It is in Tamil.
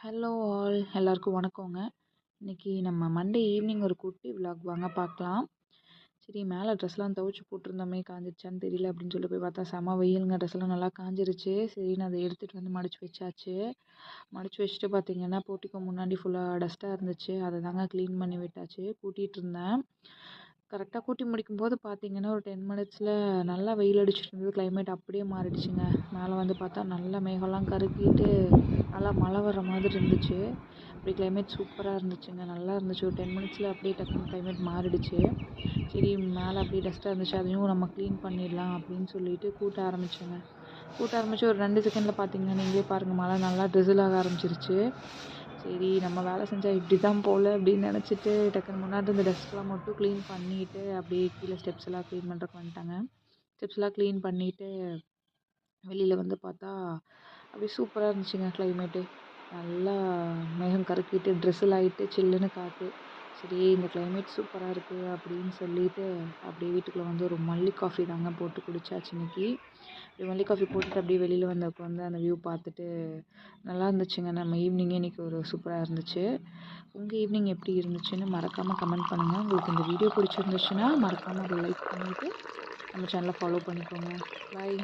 ஹலோ ஆல் எல்லாருக்கும் வணக்கங்க. இன்னைக்கு நம்ம மண்டே ஈவினிங் ஒரு குட்டி விலாக் வாங்க பார்க்கலாம். சரி மேலே ட்ரெஸ்லாம் துவைச்சி போட்டிருந்தோமே காஞ்சிருச்சான்னு தெரியல அப்படின்னு சொல்லி போய் பார்த்தா செம வெயிலுங்க. ட்ரெஸ்லாம் நல்லா காஞ்சிருச்சு. சரி நான் அதை எடுத்துகிட்டு வந்து மடிச்சு வச்சாச்சு. மடிச்சு வச்சுட்டு பார்த்தீங்கன்னா போட்டிக்கு முன்னாடி ஃபுல்லாக டஸ்ட்டாக இருந்துச்சு. அதை தாங்க க்ளீன் பண்ணி விட்டாச்சு. கூட்டிகிட்டு இருந்தேன். கரெக்டாக கூட்டி முடிக்கும்போது பார்த்தீங்கன்னா ஒரு 10 மினிட்ஸில் நல்லா வெயில் அடிச்சிட்டு இருந்தது. கிளைமேட் அப்படியே மாறிடுச்சுங்க. மேலே வந்து பார்த்தா நல்லா மேகம்லாம் கருக்கிட்டு நல்லா மழை வர்ற மாதிரி இருந்துச்சு. அப்படி கிளைமேட் சூப்பராக இருந்துச்சுங்க. நல்லா இருந்துச்சு. ஒரு 10 மினிட்ஸில் அப்படியே டக்குன்னு கிளைமேட் மாறிடுச்சு. சரி மேலே அப்படியே டஸ்ட்டாக இருந்துச்சு. அதையும் நம்ம க்ளீன் பண்ணிடலாம் அப்படின்னு சொல்லிட்டு கூட்ட ஆரம்பிச்சேங்க. கூட்ட ஆரம்பித்து ஒரு 2 செகண்டில் பார்த்தீங்கன்னா நீங்களே பாருங்கள் மழை நல்லா ட்ரிசில் ஆக ஆரம்பிச்சிருச்சு. சரி நம்ம வேலை செஞ்சால் இப்படி தான் போல் அப்படின்னு நினச்சிட்டு டக்குன்னு முன்னாடி இருந்த டஸ்ட்லாம் மட்டும் க்ளீன் பண்ணிவிட்டு அப்படியே கீழே ஸ்டெப்ஸ் எல்லாம் க்ளீன் பண்ணுறக்கு வந்துட்டாங்க. ஸ்டெப்ஸ்லாம் க்ளீன் பண்ணிவிட்டு வெளியில் வந்து பார்த்தா அப்படியே சூப்பராக இருந்துச்சுங்க கிளைமேட்டு. நல்லா மேகம் கருக்கிட்டு ட்ரெஸ்ஸில் ஆகிட்டு சில்லுன்னு காற்று. சரி இந்த கிளைமேட் சூப்பராக இருக்குது அப்படின்னு சொல்லிட்டு அப்படியே வீட்டுக்குள்ளே வந்து ஒரு மல்லி காஃபி தாங்க போட்டு குடித்தாச்சு இன்னைக்கு. இப்படி மல்லி காஃபி போட்டுட்டு அப்படியே வெளியில் வந்து உட்காந்து அந்த வியூ பார்த்துட்டு நல்லா இருந்துச்சுங்க. நம்ம ஈவினிங்கே இன்றைக்கி ஒரு சூப்பராக இருந்துச்சு. உங்கள் ஈவினிங் எப்படி இருந்துச்சுன்னு மறக்காமல் கமெண்ட் பண்ணுங்கள். உங்களுக்கு இந்த வீடியோ பிடிச்சிருந்துச்சுன்னா மறக்காமல் அதை லைக் பண்ணிவிட்டு நம்ம சேனலை ஃபாலோ பண்ணிக்கோங்க. பாய்.